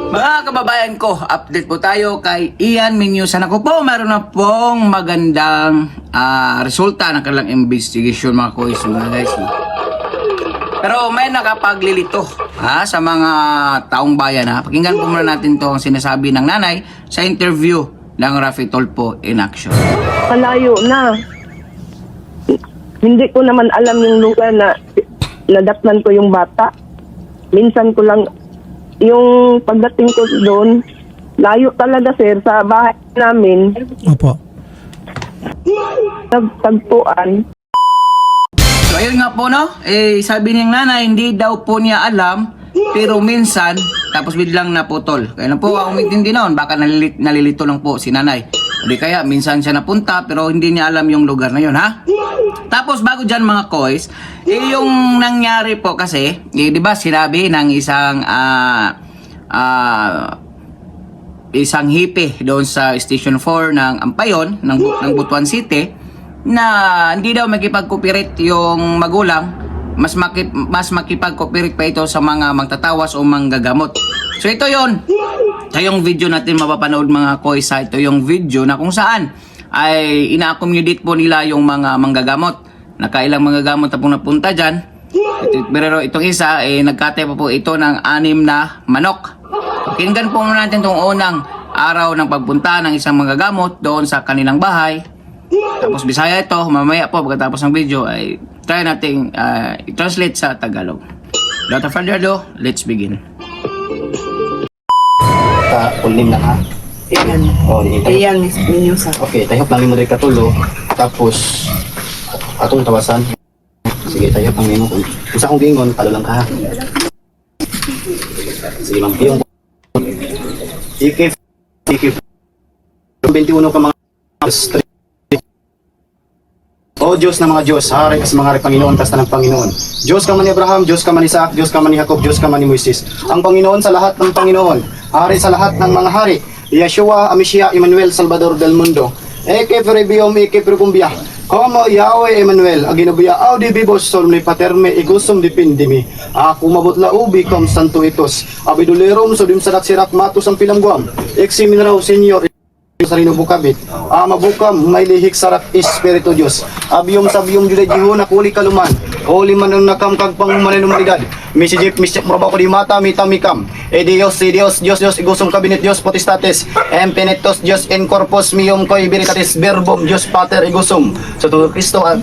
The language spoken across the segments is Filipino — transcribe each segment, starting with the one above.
Mga kababayan ko, update po tayo kay Ian Menyosa. Ako po, meron na pong magandang resulta ng kanilang investigation mga kois mga guys. Pero may nakapaglilito sa mga taong bayan. Pakinggan po muna natin to ang sinasabi ng nanay sa interview ng Raffy Tulfo in action. Malayo na. Hindi ko naman alam yung lugar na nadatnan ko yung bata. Minsan ko lang, yung pagdating ko doon, layo talaga sir, sa bahay namin. Opo. Nagtagpuan. So ayun nga po no, sabi niyang nanay, hindi daw po niya alam, pero minsan, tapos biglang naputol. Kaya lang po, ang umintindi noon, baka nalilito lang po si nanay. Hindi kaya, minsan siya napunta, pero hindi niya alam yung lugar na yun, ha? Tapos bago dyan mga kois, yung nangyari po kasi, di ba sinabi ng isang hippie doon sa Station 4 ng Ampayon, ng Butuan City, na hindi daw makipag-cooperate yung magulang, mas makipag-cooperate pa ito sa mga magtatawas o manggagamot. So ito yon. Ito yung video natin mapapanood mga kois. Ito yung video na kung saan ay ina-accommodate po nila yung mga manggagamot. Nakailang manggagamot na pong napunta dyan. Pero itong isa, nagkate po ito ng 6 na manok. Pakinggan po muna natin itong unang araw ng pagpunta ng isang manggagamot doon sa kanilang bahay. Tapos Bisaya ito, mamaya po pagkatapos ng video ay try nating i-translate sa Tagalog. Without further ado, let's begin. Kulim na ha. Iyan. Oh, dito. Iyan, Menyosa. Okay, tahop lang mo rin katulo. Tapos, atong tawasan. Sige, tahop lang mo. Kung sa akong gingon, talo lang ka ha. Sige, ma'am. Yung ikif 21 ka mga O Diyos na mga Diyos, hari kas mga hari Panginoon, tas ng Panginoon. Diyos ka man ni Abraham, Diyos ka man ni Isaac, Diyos ka man ni Jacob, Diyos ka man ni Moises. Ang Panginoon sa lahat ng Panginoon, hari sa lahat ng mga hari. Yeshua, Amishia, Emmanuel, Salvador del Mundo. Eke Ferebium, Eke Ferecumbia. Como Yahweh Emmanuel, aginubiya audi bibos solmni paterme igusum dipindimi. Ako mabutla ubi kom santo itos. Abidulerum sodim sadak sirak matus ang pilangguam. Eximinraw senior sarino bukabit. Mabukam may lihik sarak Espiritu Diyos. Abiyom sabiyom juda jihuna kuli kaluman. Holy manang nakam kagpang maninumidad. Misijip proba ko di mata mitamikam. Dios, Dios igusum kabinet Dios potestates. Empenitos Dios in corpus mium koi veritatis verbum Dios Pater igusum. Sa so, Kristo ag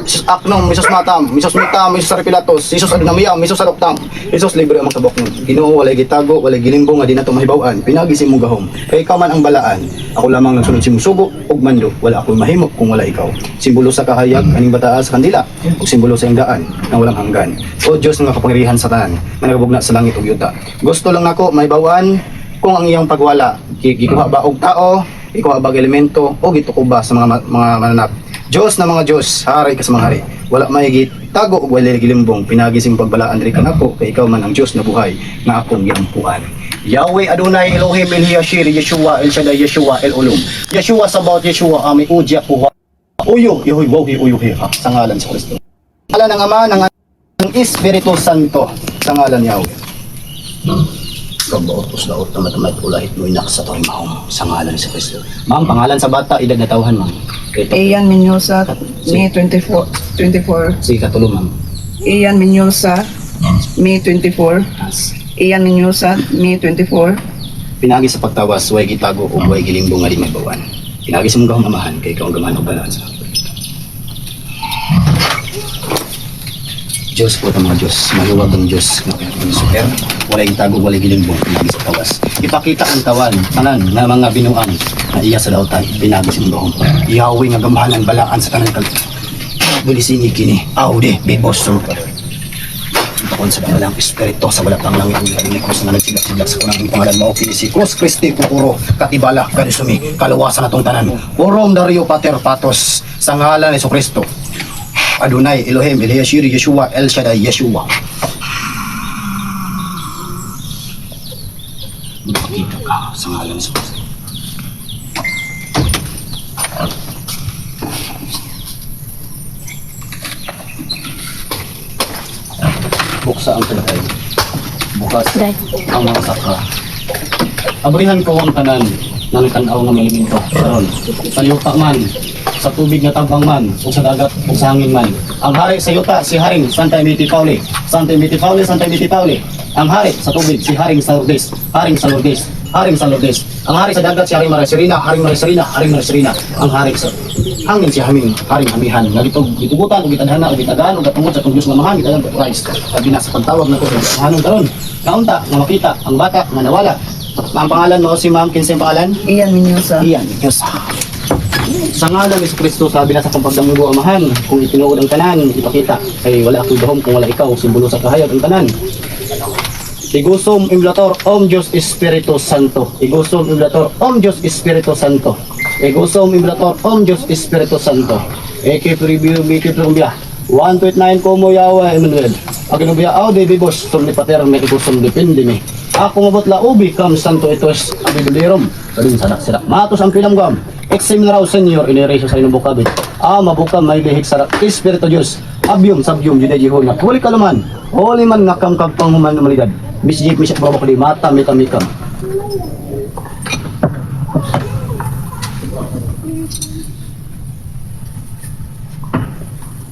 Isus aknom, Isus matam, Isus mitam, Isus aripilatos, Isus adunamiyam, Isus adoptam, Isus libre ang magtabok nun. Ginoo, walay gitago, walay gilimbong, nga di na tumahibawan, pinagisi mong gahom. Kay ikaw man ang balaan, ako lamang nagsunod si musubok, ug mando, wala ako'y mahimok kung wala ikaw. Simbolo sa kahayag, aning bataas sa kandila, ug simbolo sa ingdaan, na walang hanggan. O Diyos nga kapangyarihan sa tanan, nga nagabugna sa langit ug yuta. Gusto lang nako mahibawan kung ang iyong pagwala, gikuha ba og tao, gikuha ba og elemento, o gituko ba sa mga mananap. Diyos na mga Diyos, hari ka sa mga hari. Wala mahigit, tago o wala gilimbong, pinagising pagbalaan rin ka na po, kay ikaw man ang Diyos na buhay, na akong ginampuan. Yahweh Adonai Elohim El Yashir, Yeshua El Shaddai, Yeshua El Ulum. Yeshua Sabaoth, Yeshua Ami Ujia Kuha. Uyo, Yahoy Wogi, Uyo Hiha, sa ngalan sa Kristo. Sa ngalan ng Ama, ng Espiritu Santo, sa ngalan ni Yahweh. Kabaotos daot na matamay ulahit mo inak sa to'y mahong sa ngalan sa Kristo. Ma'am, pangalan sa bata, edad na tauhan, ma'am. Iyan Menyosa, May 24. Sige, katulo, ma'am. Iyan Menyosa, May 24. Iyan Menyosa, May 24. Pinagi sa pagtawas, way gitago o way gilimbong nga di may bawan. Pinagi sa mong gahong amahan, kay ikaw ang gamahan o balaan sa Diyos po mga Diyos, maluwag ang Diyos na super, walay tago, walay gilimbong, pinagi sa tawas. Ipakita ang tawan, tanan na mga binuang na iya sa dautan, pinagi sa mundong. Yahweh nga gamahan ang balaan sa tanan kag bulisingi kini, aude, bibosor. Takon sa balang espiritu sa wala pang langit ang ko sa nagsigak sa kunang pangalan mo si Cruz Christi Pupuro katibala kadisumi kaluwasan atong tanan. Orom Dario Pater Patos sa ngalan ni Kristo. Adonai, Elohim, El Yashir, Yeshua, El Shaddai, Yeshua. Magpakita ka sa ngalan sa Kristo. Buksa ang pinatay. bukas ang mga saka. Abrihan ko ang tanan ng tanaw nga may elemento karon sa yuta man, sa tubig nga tabang man, o sa dagat o sa hangin man. Ang hari sa yuta si Haring Santa Emiti Pauli, Santa Emiti Pauli, Santa Emiti Pauli. Ang hari sa tubig si Haring sa Lourdes, Haring sa Lourdes, Haring sa Lourdes. Ang hari sa dagat si Haring Marisirina, Haring Marisirina, Haring Marisirina. Ang hari sa hangin si Haring Hamihan. Nagitog gitugutan, ug gitadhana, ug gitagaan, ug gatungod sa Diyos nga mahan, gitagan ko Christ. Sabi na sa pagtawag na ko sa hanong karon. Kaunta nga makita ang bata nga nawala. Ang pangalan mo si Ma'am, kinsa ang pangalan? Iyan Minyosa. Iyan, Diyos. Sa ngalan ni Kristo, sabi na sa pagpagdamugo amahan, kung itinuod ang tanan, ipakita, ay wala akong dahom kung wala ikaw, simbolo sa kahayag ang tanan. Igusom Imlator, Om Diyos Espiritu Santo. Igusom Imlator, Om Diyos Espiritu Santo. Igusom Imlator, Om Diyos Espiritu Santo. Eke preview, biki plumbia. 129 Como Yahweh Emmanuel. Aginubia au de bibos, tumni pater me igusom depende me. Ako mabot la ubi kam santo itos abibilirom. Sabihin sadak sila. Matos ang pilamgam. Exim na raw senyor inireso sa inong bukabit. Mabuka may lihik sadak. Espiritu Diyos. Abyum sabyum jude jihon. Huli kaluman. Huli man nakam kagpanguman na malidad. Bisjip misyak babak di mata mikam.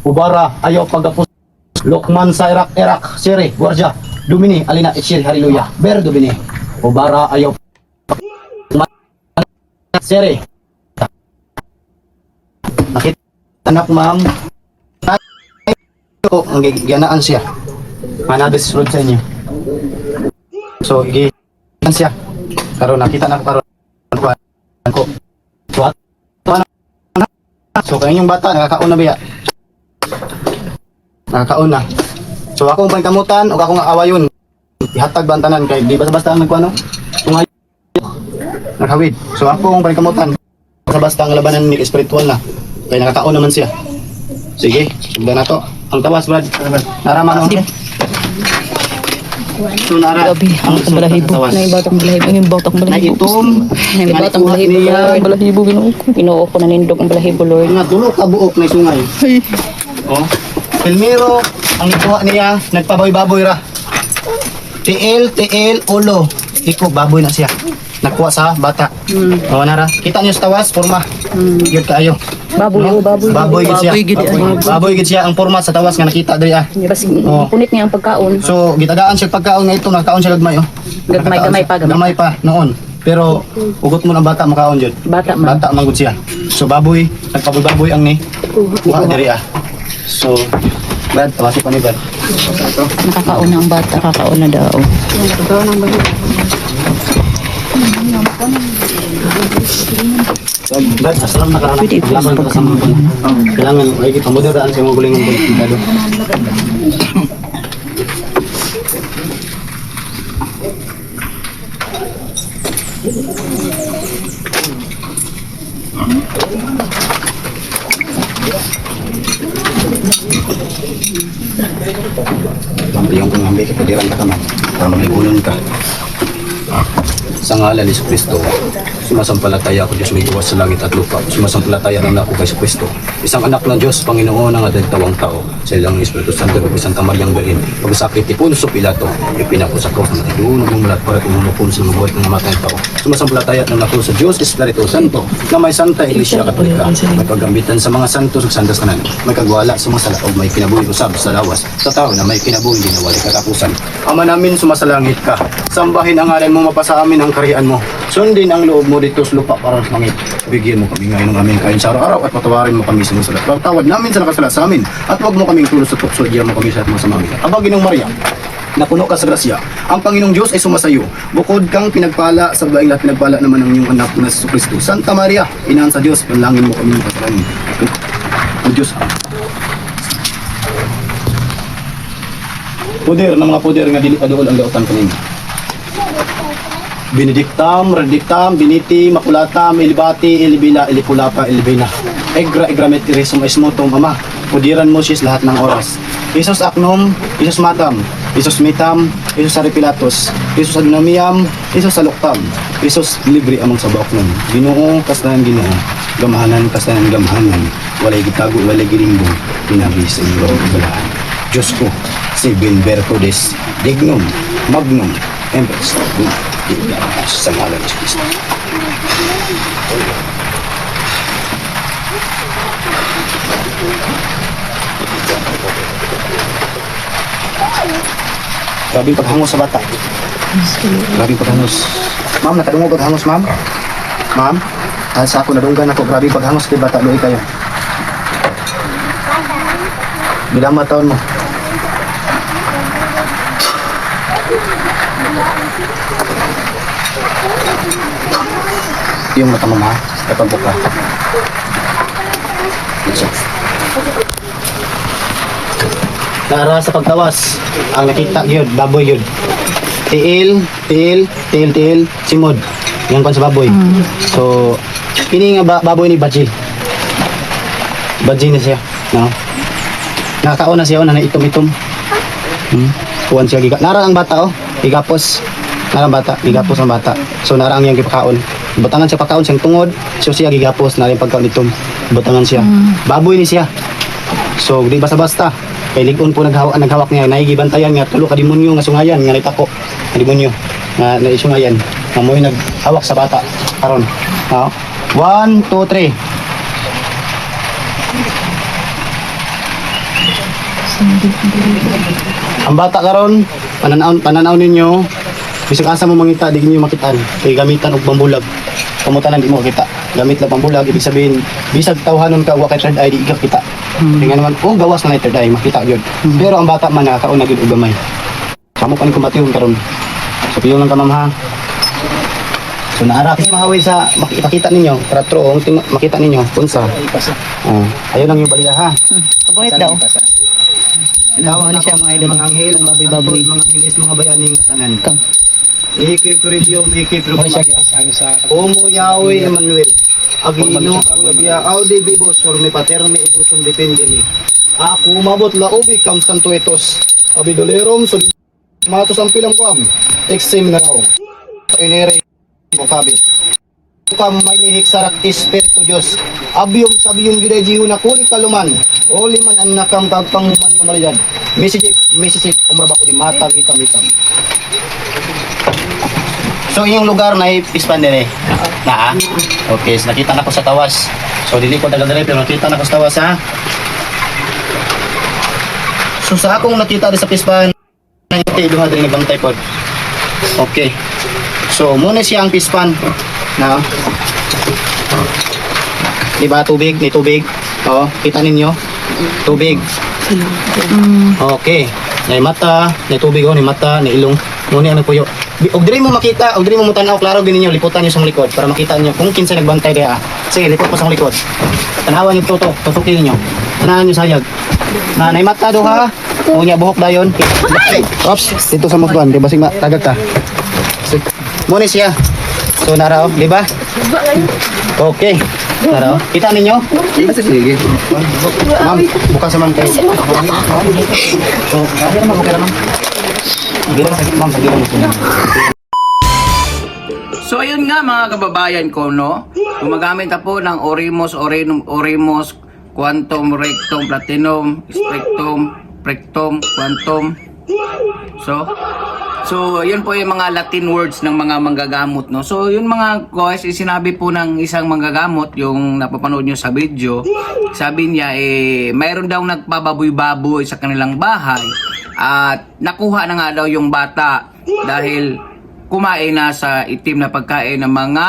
Ubara ayaw pagapos. Lokman sa Irak, Siri, Guardia, Dumini, Alina, Ichir, Hallelujah, Ber Dumini, Ubara ayaw Siri. Nakita anak ma'am, ang giganaan siya. Manabis road sa inyo. So, giganaan siya. Karon nakita na ko karon. So, kanyang bata, nakakaon na biya. Nakakaon na. So akong pangkamutan o akong awayon. Ihatag bantanan kay di basta-basta ang nagkuano. Tungay nakawid. So akong pangkamutan basta-basta ang labanan ni espiritual na. Kay nakakaon naman siya. Sige, sugdan nato. Ang tawas Brad. Naraman mo. So nara Gabi, ang balahibo. Naibatang balahibo. Ang batang balahibo. Naitom. Naibatang balahibo. Ang balahibo, ginoo ko. Ginoo ko nanindog ang balahibo, Lord. Nga dulo ka buok na sungay. Oh. Elmiro, ang ikuha niya, nagpaboy-baboy ra. TL, ulo. Iko, baboy na siya. Nakuha sa bata. O, nara. Kita niyo sa tawas, forma. Yun kaayo. Baboy, No? baboy. Baboy gid siya. Baboy gid, Baboy gid siya ang forma sa tawas nga nakita diri ah. Kasi Oh. punit niya ang pagkaon. So, gitagaan siya pagkaon nga ito, nakaon siya gagmay oh. Gamay pa, gamay. Gamay pa noon. Pero ugot mo ng bata makaon jud. Bata man. Bata man gud siya. So baboy, nagpaboy-baboy ang ni. Kuha diri ah. So, Brad, tawasi pa ni Brad. Ito. Nakakaon na ang bata. Nakakaon na daw. So, Brad, asalam na karana. Kailangan ko sa mga guling. Kailangan, ay pamoderaan sa mga guling ng kumplikado. Pambayong kong ambil kepediran ka man para magligunon ka. Sa ngalan ni Kristo, sumasampalataya ako Diyos may iwas sa langit at lupa. Sumasampalataya ng ako kay Kristo. Isang anak ng Diyos, Panginoon ng adagtawang tao. Sa ilang Espiritu Santo, Santa Mariang Berlin. Pagkasakit ni Poncio Pilato, ipinako sa cross na natidunog ng mulat para tumulupon sa mga buhay ng namatay tao. Sumasampalataya ng ako sa Diyos, Espiritu Santo, na may Santa Iglesia Katolika. May paggambitan sa mga santo sa sandas tanan. May kagwala sa mga sala o may kinabuhi usab sa lawas. Sa tao na may kinabuhi din na walay katapusan. Ama namin, sumasalangit ka. Sambahin ang ngalan mo, mapasa amin ang kariyan mo. Sundin ang loob mo dito sa lupa para sa langit. Bigyan mo kami ngayon ng aming kain sa araw-araw at patawarin mo kami sa mga salat. Pagtawad namin sa nakasala sa amin at huwag mo kaming tulos sa tukso. Diyan mo kami sa mga samami. Aba, Ginong Maria, napuno ka sa grasya. Ang Panginoong Diyos ay sumasayo. Bukod kang pinagpala sa babaeng lahat pinagpala naman ng iyong anak na si Kristo. Santa Maria, Inaan sa Diyos, panlangin mo kami ng kasalanan. Ang Diyos. Poder ng mga poder nga dili paduol ang dautan kanina. Benedictam, Redictam, Biniti, Makulatam, Ilibati, Ilibila, Ilipulapa, Ilibina. Egra, Egramet, Irisum, Esmotum, Ama. Pudiran mo siya lahat ng oras. Isus Aknom, Isus Matam, Isus Mitam, Isus Aripilatos, Isus Adunamiam, Isus Aloktam, Isus Libre among sa Baknom. Ginoo, kastanan Ginoo. Gamahanan, kastanan gamahanan. Walay gitago, walay gilimbong. Pinagi sa iyo ang kabalaan. Diyos ko, Sibin Virtudes, Dignum, Magnum, Empress, sa ngalan ni Kristo. Grabe yung paghangos sa bata. Grabe yung paghangos. Ma'am, nakadungog paghangos, ma'am. Ma'am, sa ako nadunggan ako. Grabe yung paghangos kay bata. Luwi kayo. Bilang mga taon mo? Yung mata mo, ma. Kapagbuka. Ito. Nara sa pagtawas, ang nakita yun, baboy yun. Tiil, simod. Yan kon sa baboy. So, kini nga baboy ni Baji. Baji na siya, no? Nakakaon na siya, na itom-itom. Kuwan siya giga. Nara ang bata, oh. Gigapos. Nara ang bata, gigapos ang bata. So, nara ang iyang gipakaon. Butangan siya pakaon siyang tungod. So, siya gigapos, nara yung pagkaon itom. Butangan siya. Baboy ni siya. So, di basta-basta. Kay ligon po naghawak niya, naigibantayan nga tulo ka demonyo nga sungayan nga nitako. Demonyo nga naisungayan. Amoy naghawak sa bata karon. Ha? 1 2 3. Ang bata karon, pananaw ninyo. Bisag asa mo mangita, di niyo makitaan. Kay gamitan og pambulag. Kamutanan di mo kita. Gamit lang pambulag, ibig sabihin, bisag tawhanon ka, wa kay third eye, di ikaw kita. Tingnan naman, kung gawas na third eye, makita yun. Pero ang bata man, nakakaon na yun og gamay. Samo ka ni kumatihon karon. So, piyon lang ka, ma'am, ha? So, naara kasi mahawi sa, makita ninyo, tratro, makita ninyo, punsa. Ayun lang yung baliya, ha? Pagawit daw. Tawag siya mga idol, mga anghel, mga baboy, mga angeles, mga bayaning tanan. Ikip review, ikip review. Omo Yahweh Emmanuel. Agino, Agabia, Audi Bibos, Sorme Paterme, Ibuson Depende mi. Ako mabot laobi kam santo etos. Abidolerom, so matos ang pilang kuam. Exem na raw. Inere mo kabi. Kam may lihik sarak Espiritu Diyos. Abiyom sabiyong gidajiho na kuli kaluman. Oli man ang nakam kagpanguman na maliyad. Message, umraba ko di mata, mitam. So yung lugar na ispandere na okay, so nakita na ko sa tawas. So dili ko taga-dire pero nakita na ko sa tawas, ha. So sa akong nakita sa pispan hindi duha diri nagbantay pod. Okay. So muna siya ang pispan na diba tubig, ni tubig. Oh, kita ninyo. Tubig. Okay. Ni mata, ni tubig, ni mata, ni ilong. Muna ang puyo. Og diri mo makita, og diri mo tanaw klaro gini niyo, liputan niyo sa likod para makita niyo kung kinsa nagbantay diha. Sige, lipot po sa likod. Tanawan niyo toto, tutukin niyo. Tanawan niyo sayag. Na nay mata duha, unya buhok dayon. Ops, dito sa musban, di ba sing tagag ta. Muna siya. So naraw, di ba? Okay. Naraw. Kita ninyo? Sige. Ma'am, buka sa man kayo. So, kaya naman, okay naman. Bilang sakit, ma'am, sakit naman. So ayun nga mga kababayan ko, no? Gumagamit na po ng Orimos, Quantum, Rectum, Platinum, Spectrum, Prectum, Quantum. So yun po yung mga Latin words ng mga manggagamot, no? So yun mga guys, sinabi po ng isang manggagamot, yung napapanood nyo sa video. Sabi niya, mayroon daw nagpababoy-baboy sa kanilang bahay. At nakuha na nga daw yung bata dahil kumain na sa itim na pagkain ng mga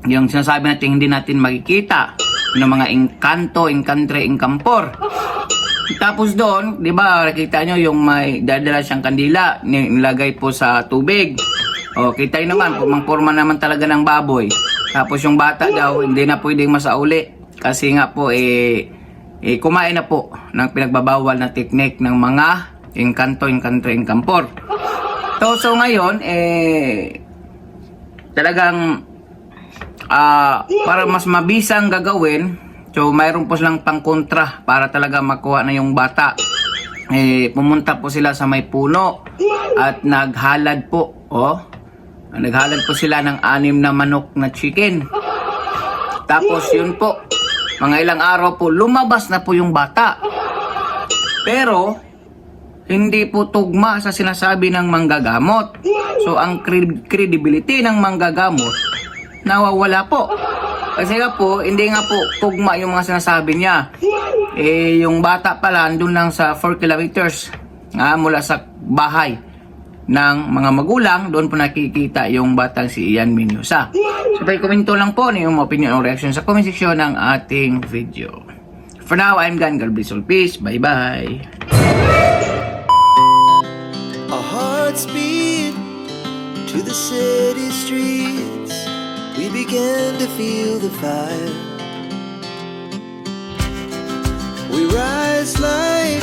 yung sinasabi natin hindi natin makikita ng mga engkanto, engkantre, engkampor. Tapos doon, di ba, nakita nyo yung may dadala siyang kandila, nilagay po sa tubig. O, kita nyo naman, pumangporma naman talaga ng baboy. Tapos yung bata daw, hindi na pwedeng masauli. Kasi nga po, kumain na po ng pinagbabawal na teknik ng mga engkanto, engkantre, engkampor. So ngayon, talagang para mas mabisang gagawin, so mayroon po silang pangkontra para talaga makuha na yung bata. Pumunta po sila sa may puno at naghalad po. Naghalad po sila ng 6 na manok na chicken. Tapos yun po, mga ilang araw po, lumabas na po yung bata. Pero, hindi po tugma sa sinasabi ng manggagamot. So, ang credibility ng manggagamot, nawawala po. Kasi nga po, hindi nga po tugma yung mga sinasabi niya. Yung bata pala, andun lang sa 4 kilometers mula sa bahay ng mga magulang. Doon po nakikita yung batang si Ian Mendoza. So, komento lang po yung opinion o reaction sa comment section ng ating video. For now, I'm Gan. God bless all. Peace. Bye-bye. Our hearts beat to the city streets. We began to feel the fire. We rise like